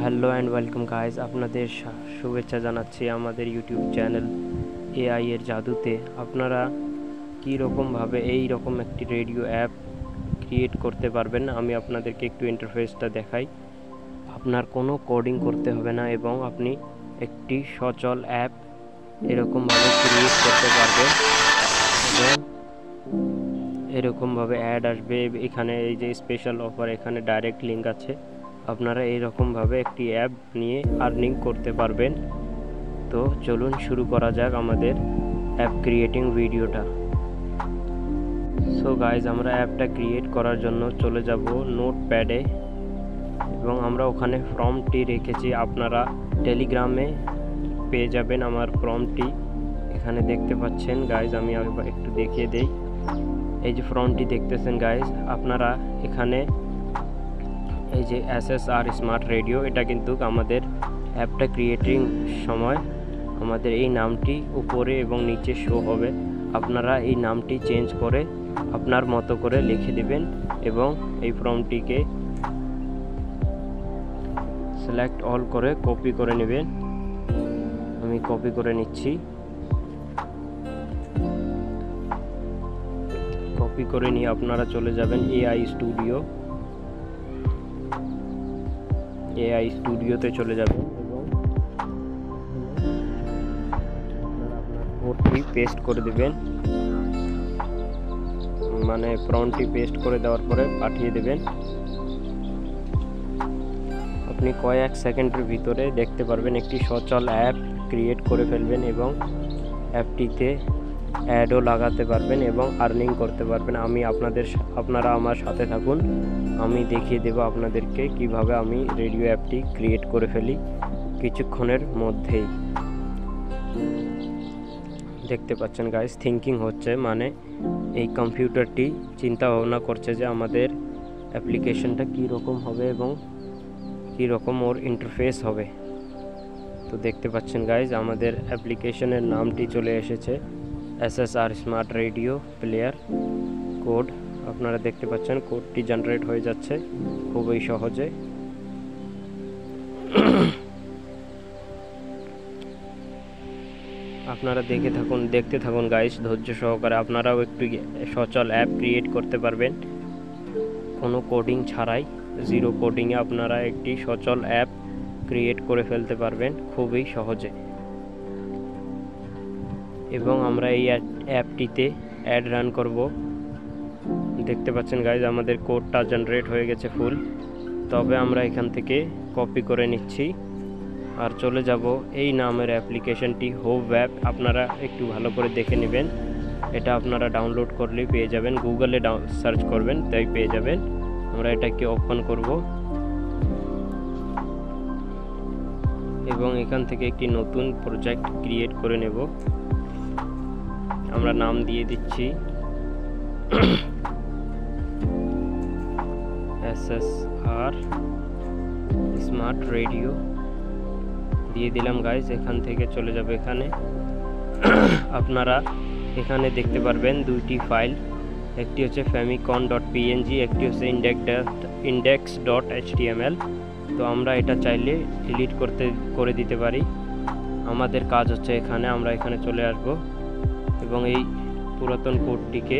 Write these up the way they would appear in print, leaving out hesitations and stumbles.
Hello and welcome guys, আপনাদের শুভেচ্ছা জানাচ্ছি আমাদের ইউটিউব চ্যানেল এআই এর জাদুতে। আপনারা কী রকমভাবে এই রকম একটি রেডিও অ্যাপ ক্রিয়েট করতে পারবেন, আমি আপনাদেরকে একটু ইন্টারফেসটা দেখাই। আপনার কোনো কোডিং করতে হবে না এবং আপনি একটি সচল অ্যাপ এরকমভাবে ক্রিয়েট করতে পারবেন এবং এরকমভাবে অ্যাড আসবে। এখানে এই যে স্পেশাল অফার, এখানে ডাইরেক্ট লিঙ্ক আছে। আপনারা এইরকমভাবে একটি অ্যাপ নিয়ে আর্নিং করতে পারবেন। তো চলুন শুরু করা যাক আমাদের অ্যাপ ক্রিয়েটিং ভিডিওটা। সো গাইজ, আমরা অ্যাপটা ক্রিয়েট করার জন্য চলে যাব নোটপ্যাডে এবং আমরা ওখানে প্রম্পটটি রেখেছি। আপনারা টেলিগ্রামে পেয়ে যাবেন আমার প্রম্পটটি, এখানে দেখতে পাচ্ছেন গাইজ। আমি একটু দেখিয়ে দেই। এই যে প্রম্পটটি দেখতেছেন গাইজ, আপনারা এখানে এই যে SSR স্মার্ট রেডিও, এটা কিন্তু আমাদের অ্যাপটা ক্রিয়েটিং সময় আমাদের এই নামটি উপরে এবং নিচে শো হবে। আপনারা এই নামটি চেঞ্জ করে আপনার মতো করে লিখে দিবেন এবং এই প্রম্পটটিকে সিলেক্ট অল করে কপি করে নেবেন। আমি কপি করে নিচ্ছি। কপি করে নিয়ে আপনারা চলে যাবেন এআই স্টুডিওতে চলে যাবেন এবং আপনার কোডটি পেস্ট করে দেবেন, মানে প্রম্পটটি পেস্ট করে দেওয়ার পরে পাঠিয়ে দেবেন। আপনি কয়েক সেকেন্ডের ভিতরে দেখতে পারবেন একটি সচল অ্যাপ ক্রিয়েট করে ফেলবেন এবং অ্যাপটিতে অ্যাডও লাগাতে পারবেন এবং আর্নিং করতে পারবেন। আপনারা আমার সাথে থাকুন, আমি দেখিয়ে দেব আপনাদেরকে কিভাবে আমি রেডিও অ্যাপটি ক্রিয়েট করে ফেলি কিছুক্ষণের মধ্যেই। দেখতে পাচ্ছেন গাইস, থিঙ্কিং হচ্ছে, মানে এই কম্পিউটারটি চিন্তা ভাবনা করছে যে আমাদের অ্যাপ্লিকেশনটা কী রকম হবে এবং কী রকম ওর ইন্টারফেস হবে। তো দেখতে পাচ্ছেন গাইজ, আমাদের অ্যাপ্লিকেশনের নামটি চলে এসেছে, SSR smart radio player code. আপনারা দেখতে পাচ্ছেন কোডটি জেনারেট হয়ে যাচ্ছে খুবই সহজে। আপনারা দেখতে থাকুন গাইস, ধৈর্য সহকারে। আপনারাও একটু সচল অ্যাপ ক্রিয়েট করতে পারবেন কোনো কোডিং ছাড়াই, জিরো কোডিংয়ে আপনারা একটি সচল অ্যাপ ক্রিয়েট করে ফেলতে পারবেন খুবই সহজে। এবং আমরা এই অ্যাপটিতে অ্যাড রান করব। দেখতে পাচ্ছেন গাইজ, আমাদের কোডটা জেনারেট হয়ে গেছে ফুল। তবে আমরা এখান থেকে কপি করে নিচ্ছি আর চলে যাব এই নামের অ্যাপ্লিকেশনটি হোপ অ্যাপ। আপনারা একটু ভালো করে দেখে নেবেন, এটা আপনারা ডাউনলোড করলেই পেয়ে যাবেন, গুগলে সার্চ করবেন তাই পেয়ে যাবেন। আমরা এটাকে ওপেন করব এবং এখান থেকে একটি নতুন প্রজেক্ট ক্রিয়েট করে নেব। আমরা নাম দিয়ে দিচ্ছি SSR স্মার্ট রেডিও দিয়ে দিলাম গাইজ। এখান থেকে চলে যাবে এখানে। আপনারা এখানে দেখতে পারবেন দুইটি ফাইল, একটি হচ্ছে famicon.png, একটি হচ্ছে index.html। তো আমরা এটা চাইলে ডিলিট করে দিতে পারি। আমাদের কাজ হচ্ছে এখানে, আমরা এখানে চলে আসব এবং এই পুরাতন কোডটিকে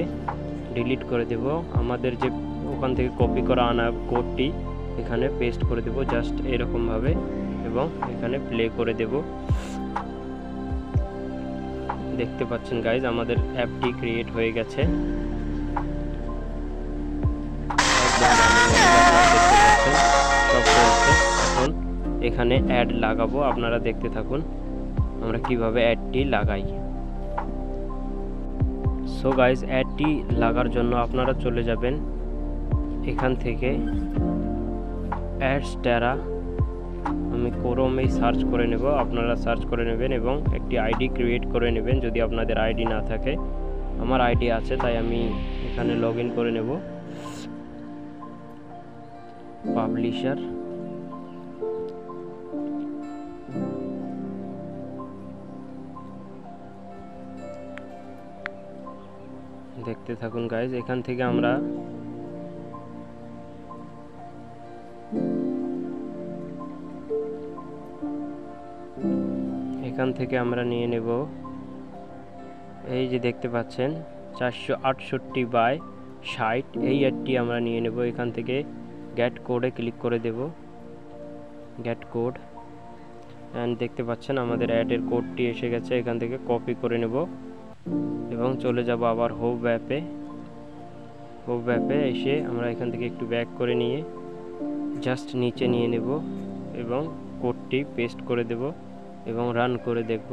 ডিলিট করে দেব। আমাদের যে ওখান থেকে কপি করা আনা কোডটি এখানে পেস্ট করে দেব জাস্ট এরকমভাবে এবং এখানে প্লে করে দেব। দেখতে পাচ্ছেন গাইজ, আমাদের অ্যাপটি ক্রিয়েট হয়ে গেছে। এখন এখানে অ্যাড লাগাবো, আপনারা দেখতে থাকুন আমরা কিভাবে অ্যাডটি লাগাই। সো গাইজ, অ্যাডটি লাগার জন্য আপনারা চলে যাবেন এখান থেকে অ্যাডস্টেরা, আমি ক্রোমেই সার্চ করে নেব, আপনারা সার্চ করে নেবেন এবং একটি আইডি ক্রিয়েট করে নেবেন যদি আপনাদের আইডি না থাকে। আমার আইডি আছে তাই আমি এখানে লগ ইন করে নেব। পাবলিশার, দেখতে থাকুন গাইজ। এখান থেকে আমরা এখান থেকে আমরা নিয়ে নেব, এই যে দেখতে পাচ্ছেন 468/60, এই অ্যাডটি আমরা নিয়ে নেব। এখান থেকে গেট কোডে ক্লিক করে দেব, গেট কোড, অ্যান্ড দেখতে পাচ্ছেন আমাদের অ্যাডের কোডটি এসে গেছে। এখান থেকে কপি করে নেব এবং চলে যাব আবার হোম অ্যাপে এসে আমরা এখান থেকে একটু ব্যাক করে নিয়ে জাস্ট নিচে নিয়ে নেব এবং কোডটি পেস্ট করে দেব এবং রান করে দেখব।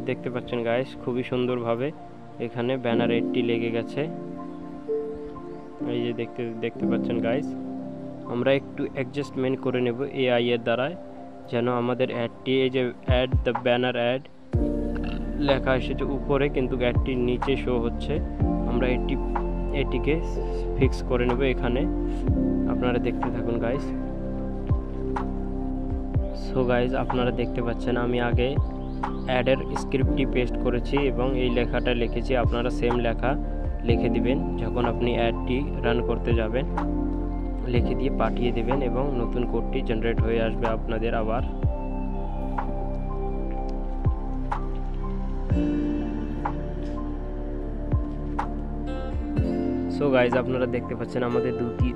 দেখতে পাচ্ছেন গাইস, খুবই সুন্দরভাবে এখানে ব্যানার এডটি লেগে গেছে। এই যে দেখতে পাচ্ছেন গাইস, আমরা একটু অ্যাডজাস্টমেন্ট করে নেব এআই এর দ্বারা, যেন আমাদের অ্যাডটি, এই যে অ্যাড দ্য ব্যানার অ্যাড লেখা এসেছে উপরে কিন্তু অ্যাডটির নিচে শো হচ্ছে, আমরা এটিকে ফিক্স করে নেব এখানে। আপনারা দেখতে থাকুন গাইস। সো গাইস, আপনারা দেখতে পাচ্ছেন আমি আগে অ্যাডের স্ক্রিপ্টটি পেস্ট করেছি এবং এই লেখাটা লিখেছি। আপনারা সেম লেখা লিখে দিবেন যখন আপনি অ্যাডটি রান করতে যাবেন, লিখে দিয়ে পাঠিয়ে দেবেন এবং নতুন কোডটি জেনারেট হয়ে আসবে আপনাদের আবার। সো গাইজ, আপনারা দেখতে পাচ্ছেন আমাদের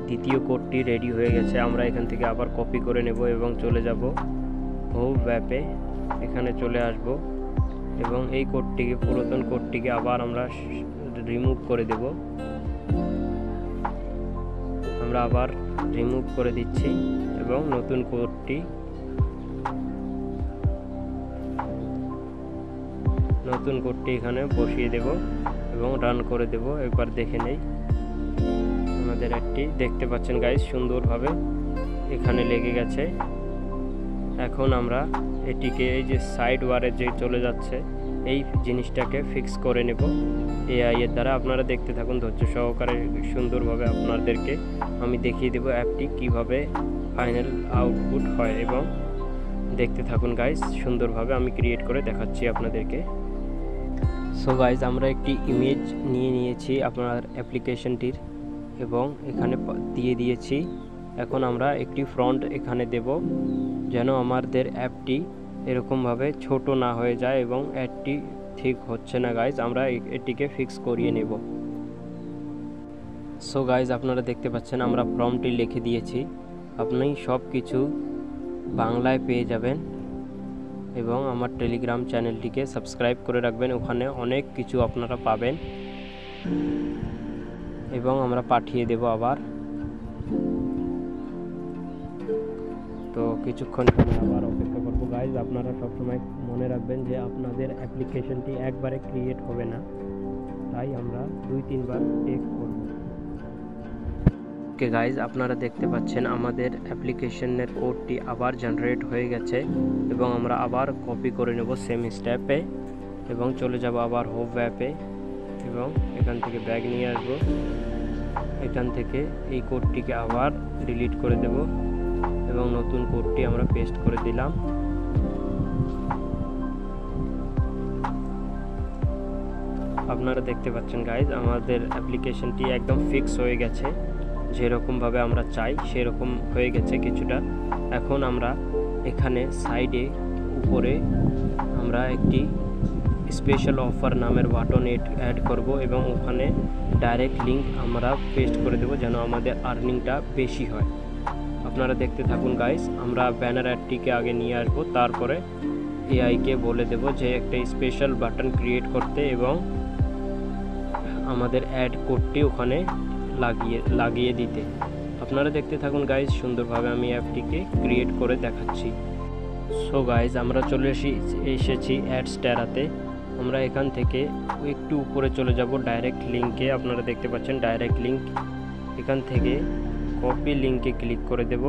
দ্বিতীয় কোডটি রেডি হয়ে গেছে। আমরা এখান থেকে আবার কপি করে নেব এবং চলে যাব হোম অ্যাপে, এখানে চলে আসব এবং এই কোডটিকে, পুরাতন কোডটিকে আবার আমরা রিমুভ করে দেব। আমরা আবার রিমুভ করে দিচ্ছি এবং নতুন কোডটি এখানে বসিয়ে দেব এবং রান করে দেব। একবার দেখে নেই আমাদের অ্যাডটি, দেখতে পাচ্ছেন গাইস সুন্দরভাবে এখানে লেগে গেছে। এখন আমরা এটিকে, এই যে সাইড ওয়ারে যে চলে যাচ্ছে এই জিনিসটাকে ফিক্স করে নেব এআই এর দ্বারা। আপনারা দেখতে থাকুন ধৈর্য সহকারে, সুন্দরভাবে আপনাদেরকে আমি দেখিয়ে দেব অ্যাপটি কিভাবে ফাইনাল আউটপুট হয়, এবং দেখতে থাকুন গাইস, সুন্দরভাবে আমি ক্রিয়েট করে দেখাচ্ছি আপনাদেরকে। সো গাইজ, আমরা একটি ইমেজ নিয়েছি আপনার অ্যাপ্লিকেশনটির এবং এখানে দিয়ে দিয়েছি। এখন আমরা একটি ফ্রন্ট এখানে দেব যেন আমাদের অ্যাপটি এরকমভাবে ছোট না হয়ে যায় এবং অ্যাডটি ঠিক হচ্ছে না গাইজ, আমরা এটিকে ফিক্স করিয়ে নেব। সো গাইজ, আপনারা দেখতে পাচ্ছেন আমরা ফর্মটি লিখে দিয়েছি। আপনি সব কিছু বাংলায় পেয়ে যাবেন এবং আমার টেলিগ্রাম চ্যানেলটিকে সাবস্ক্রাইব করে রাখবেন, ওখানে অনেক কিছু আপনারা পাবেন এবং আমরা পাঠিয়ে দেব আবার। তো কিছুক্ষণ আবার অপেক্ষা করব গাইজ। আপনারা সবসময় মনে রাখবেন যে আপনাদের অ্যাপ্লিকেশনটি একবারে ক্রিয়েট হবে না, তাই আমরা 2-3 বার চেক করব। ওকে গাইজ, আপনারা দেখতে পাচ্ছেন আমাদের অ্যাপ্লিকেশনের কোডটি আবার জেনারেট হয়ে গেছে এবং আমরা আবার কপি করে নেব সেম স্টেপে এবং চলে যাব আবার হোম অ্যাপে এবং এখান থেকে ব্যাগ নিয়ে আসব। এখান থেকে এই কোডটিকে আবার ডিলিট করে দেব এবং নতুন কোডটি আমরা পেস্ট করে দিলাম। আপনারা দেখতে পাচ্ছেন গাইজ, আমাদের অ্যাপ্লিকেশনটি একদম ফিক্স হয়ে গেছে, যেরকমভাবে আমরা চাই সেরকম হয়ে গেছে কিছুটা। এখন আমরা এখানে সাইডে উপরে আমরা একটি স্পেশাল অফার নামের বাটন অ্যাড করব এবং ওখানে ডাইরেক্ট লিঙ্ক আমরা পেস্ট করে দেব যেন আমাদের আর্নিংটা বেশি হয়। আপনারা দেখতে থাকুন গাইস। আমরা ব্যানার অ্যাডটিকে আগে নিয়ে আসব, তারপরে এআইকে বলে দেব যে একটা স্পেশাল বাটন ক্রিয়েট করতে এবং আমাদের অ্যাড কোডটি ওখানে লাগিয়ে দিতে। আপনারা দেখতে থাকুন গাইজ, সুন্দরভাবে আমি অ্যাপটিকে ক্রিয়েট করে দেখাচ্ছি। সো গাইজ, আমরা চলে এসেছি অ্যাডস্টারাতে। আমরা এখান থেকে একটু উপরে চলে যাব ডাইরেক্ট লিঙ্কে। আপনারা দেখতে পাচ্ছেন ডাইরেক্ট লিঙ্ক, এখান থেকে কপি লিঙ্কে ক্লিক করে দেব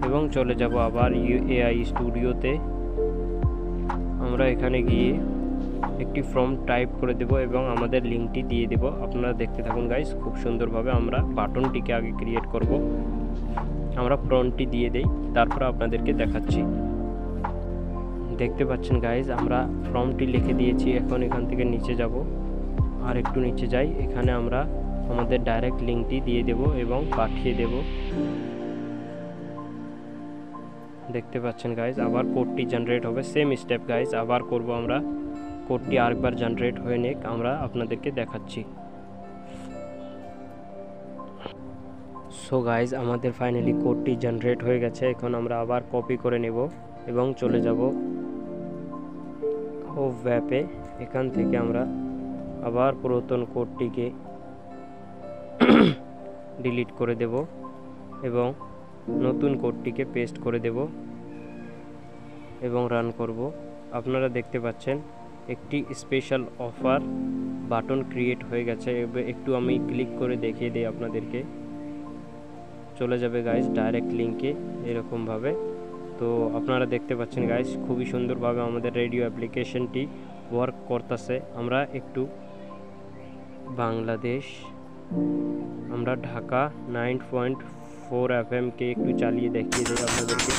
এবং চলে যাব আবার এআই স্টুডিওতে। আমরা এখানে গিয়ে একটি ফর্ম টাইপ করে দেব এবং আমাদের লিঙ্কটি দিয়ে দেব। আপনারা দেখতে থাকুন গাইস, খুব সুন্দরভাবে আমরা বাটনটিকে আগে ক্রিয়েট করব। আমরা ফর্মটি দিয়ে দেই, তারপর আপনাদেরকে দেখাচ্ছি। দেখতে পাচ্ছেন গাইস, আমরা ফর্মটি লিখে দিয়েছি। এখন এখান থেকে নিচে যাব, আর একটু নিচে যাই, এখানে আমরা আমাদের ডাইরেক্ট লিঙ্কটি দিয়ে দেব এবং পাঠিয়ে দেব। দেখতে পাচ্ছেন গাইজ, আবার কোডটি জেনারেট হবে। সেম স্টেপ গাইজ, আবার করব আমরা। কোডটি আরেকবার জেনারেট হয়ে নিক, আমরা আপনাদেরকে দেখাচ্ছি। সো গাইজ, আমাদের ফাইনালি কোডটি জেনারেট হয়ে গেছে। এখন আমরা আবার কপি করে নেব এবং চলে যাব হোভ অ্যাপে। এখান থেকে আমরা আবার পুরাতন কোডটিকে ডিলিট করে দেব এবং নতুন কোডটিকে পেস্ট করে দেব এবং রান করব। আপনারা দেখতে পাচ্ছেন একটি স্পেশাল অফার বাটন ক্রিয়েট হয়ে গেছে। একটু আমি ক্লিক করে দেখিয়ে দিই আপনাদেরকে। চলে যাবে গাইজ ডাইরেক্ট লিঙ্কে এরকমভাবে। তো আপনারা দেখতে পাচ্ছেন গাইজ, খুবই সুন্দরভাবে আমাদের রেডিও অ্যাপ্লিকেশনটি ওয়ার্ক করতেছে। আমরা একটু বাংলাদেশ, আমরা ঢাকা 9.4 FM-কে একটু চালিয়ে দেখিয়ে দিই আপনাদেরকে।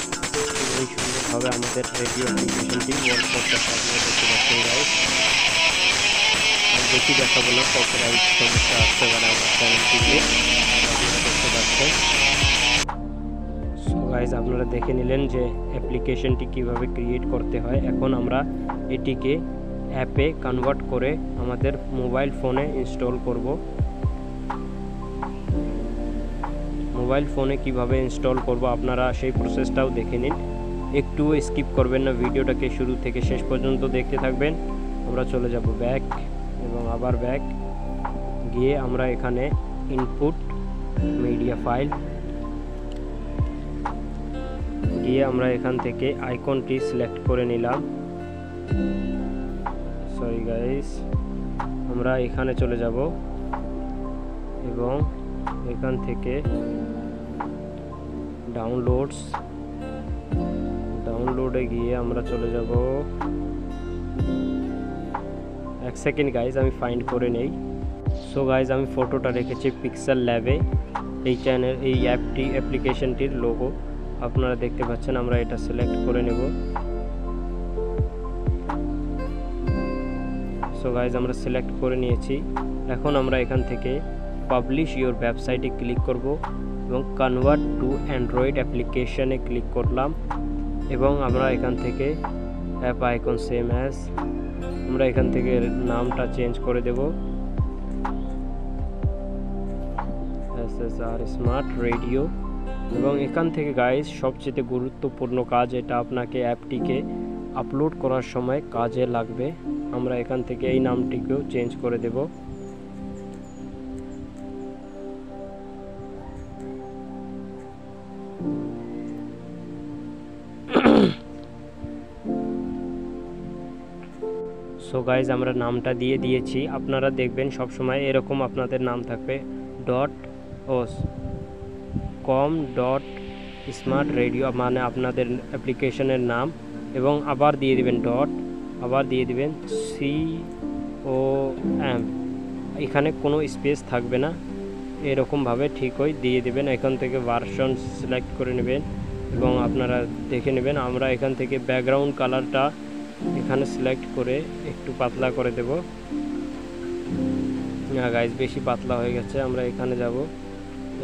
এই সুন্দরভাবে আমাদের রেডিও অ্যাপ্লিকেশনটি ওয়ার্ক করতেছে। আপনারা দেখতে পাচ্ছেন গাইজ, বেশি দেখাবো না, কপিরাইট সমস্যা আসতে পারে আমার চ্যানেলটিতে। আপনারা দেখতে পাচ্ছেন। সো গাইজ, আপনারা দেখে নিলেন যে অ্যাপ্লিকেশনটি কিভাবে ক্রিয়েট করতে হয়। এখন আমরা এটিকে অ্যাপে কনভার্ট করে আমাদের মোবাইল ফোনে ইনস্টল করব। মোবাইল ফোনে কিভাবে ইনস্টল করব আপনারা সেই প্রসেসটাও দেখে নিন, একটু স্কিপ করবেন না, ভিডিওটাকে শুরু থেকে শেষ পর্যন্ত দেখতে থাকবেন। আমরা চলে যাব ব্যাক এবং আবার ব্যাক গিয়ে আমরা এখানে ইনপুট মিডিয়া ফাইল গিয়ে আমরা এখান থেকে আইকনটি সিলেক্ট করে নিলাম। সরি গাইস, আমরা এখানে চলে যাব এবং এখান থেকে ডাউনলোডে গিয়ে আমরা চলে যাব। এক সেকেন্ড গাইজ, আমি ফাইন্ড করে নেই। সো গাইজ, আমি ফটোটা রেখেছি পিক্সেল ল্যাবে। এই অ্যাপ্লিকেশনটির লোগো আপনারা দেখতে পাচ্ছেন। আমরা এটা সিলেক্ট করে নেব। সো গাইজ, আমরা সিলেক্ট করে নিয়েছি। এখন আমরা এখান থেকে পাবলিশ ইওর ওয়েবসাইটে ক্লিক করব এবং কনভার্ট টু অ্যান্ড্রয়েড অ্যাপ্লিকেশনে ক্লিক করলাম এবং আমরা এখান থেকে অ্যাপ আইকন সেম অ্যাজ, আমরা এখান থেকে নামটা চেঞ্জ করে দেব SSR স্মার্ট রেডিও। এবং এখান থেকে গাইজ সবচেয়ে গুরুত্বপূর্ণ কাজ, এটা আপনাকে অ্যাপটিকে আপলোড করার সময় কাজে লাগবে। আমরা এখান থেকে এই নামটিকেও চেঞ্জ করে দেব। সো গাইজ, আমরা নামটা দিয়ে দিয়েছি। আপনারা দেখবেন সবসময় এরকম আপনাদের নাম থাকবে .com.smart radio, মানে আপনাদের অ্যাপ্লিকেশনের নাম, এবং আবার দিয়ে দিবেন আবার দিয়ে দিবেন COM। এখানে কোনো স্পেস থাকবে না, এরকমভাবে ঠিকই দিয়ে দিবেন। এখান থেকে ভার্সন সিলেক্ট করে নেবেন এবং আপনারা দেখে নেবেন। আমরা এখান থেকে ব্যাকগ্রাউন্ড কালারটা এখানে সিলেক্ট করে একটু পাতলা করে দেব। না গাইজ, বেশি পাতলা হয়ে গেছে। আমরা এখানে যাব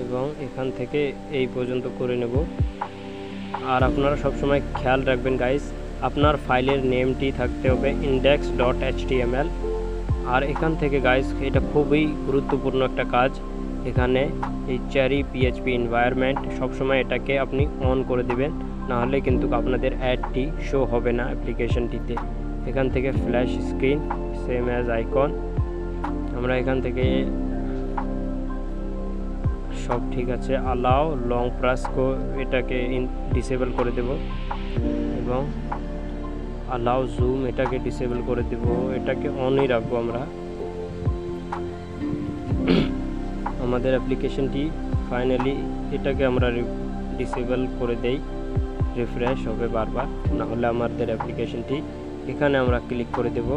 এবং এখান থেকে এই পর্যন্ত করে নেব। আর আপনারা সবসময় খেয়াল রাখবেন গাইজ, আপনার ফাইলের নেমটি থাকতে হবে index.html। আর এখান থেকে গাইজ, এটা খুবই গুরুত্বপূর্ণ একটা কাজ, এখানে এই চ্যারি PHP এনভায়রনমেন্ট সবসময় এটাকে আপনি অন করে দিবেন, নাহলে কিন্তু আপনাদের অ্যাডটি শো হবে না অ্যাপ্লিকেশনটিতে। এখান থেকে flash screen same as icon, আমরা এখান থেকে সব ঠিক আছে। অ্যালাউ লং প্রেস এটাকে ডিসেবল করে দেব এবং অ্যালাউ জুম এটাকে ডিসেবল করে দেব। এটাকে অনই রাখবো আমরা। আমাদের অ্যাপ্লিকেশনটি ফাইনালি এটাকে আমরা ডিসেবল করে দেই, রিফ্রেশ হবে বারবার, না হলে আমাদের অ্যাপ্লিকেশনটি। এখানে আমরা ক্লিক করে দেব।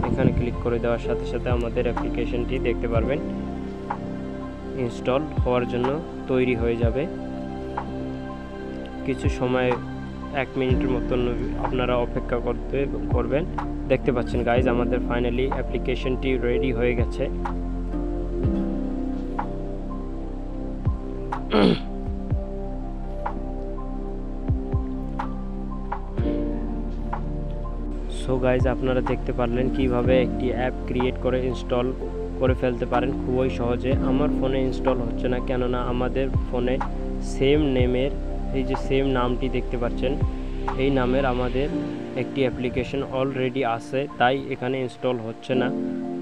এখানে ক্লিক করে দেওয়ার সাথে সাথে আমাদের অ্যাপ্লিকেশনটি দেখতে পারবেন ইনস্টল হওয়ার জন্য তৈরি হয়ে যাবে। কিছু সময় 1 মিনিটের মতন আপনারা অপেক্ষা করবেন। দেখতে পাচ্ছেন গাইজ, আমাদের ফাইনালি অ্যাপ্লিকেশনটি রেডি হয়ে গেছে। সো গাইজ আপনারা দেখতে পারলেন কিভাবে একটি অ্যাপ ক্রিয়েট করে ইনস্টল করে ফেলতে পারেন খুবই সহজে। আমার ফোনে ইনস্টল হচ্ছে না, কেননা আমাদের ফোনে সেম নেমের, এই যে সেম নামটি দেখতে পাচ্ছেন, এই নামের আমাদের একটি অ্যাপ্লিকেশন অলরেডি আছে, তাই এখানে ইনস্টল হচ্ছে না।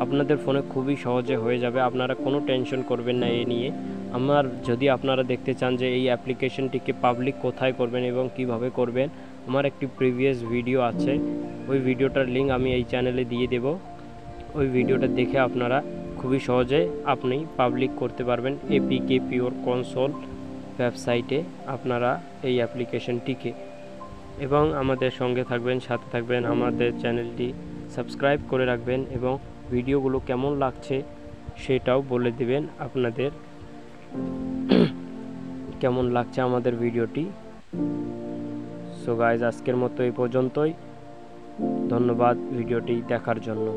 আপনাদের ফোনে খুবই সহজে হয়ে যাবে, আপনারা কোনো টেনশন করবেন না এ নিয়ে। যদি আপনারা দেখতে চান যে এই অ্যাপ্লিকেশনটিকে পাবলিক কোথায় করবেন এবং কিভাবে করবেন, আমার একটি প্রিভিয়াস ভিডিও আছে, ওই ভিডিওটার লিঙ্ক আমি এই চ্যানেলে দিয়ে দেব। ওই ভিডিওটা দেখে আপনারা খুবই সহজে আপনি পাবলিক করতে পারবেন এপিকে পিওর কনসোল ওয়েবসাইটে আপনারা এই অ্যাপ্লিকেশনটিকে। এবং আমাদের সঙ্গে থাকবেন, সাথে থাকবেন, আমাদের চ্যানেলটি সাবস্ক্রাইব করে রাখবেন এবং ভিডিওগুলো কেমন লাগছে সেটাও বলে দিবেন আপনাদের কেমন লাগছে আমাদের ভিডিওটি। সো গাইজ আজকের মতো এই পর্যন্তই, ধন্যবাদ ভিডিওটি দেখার জন্য।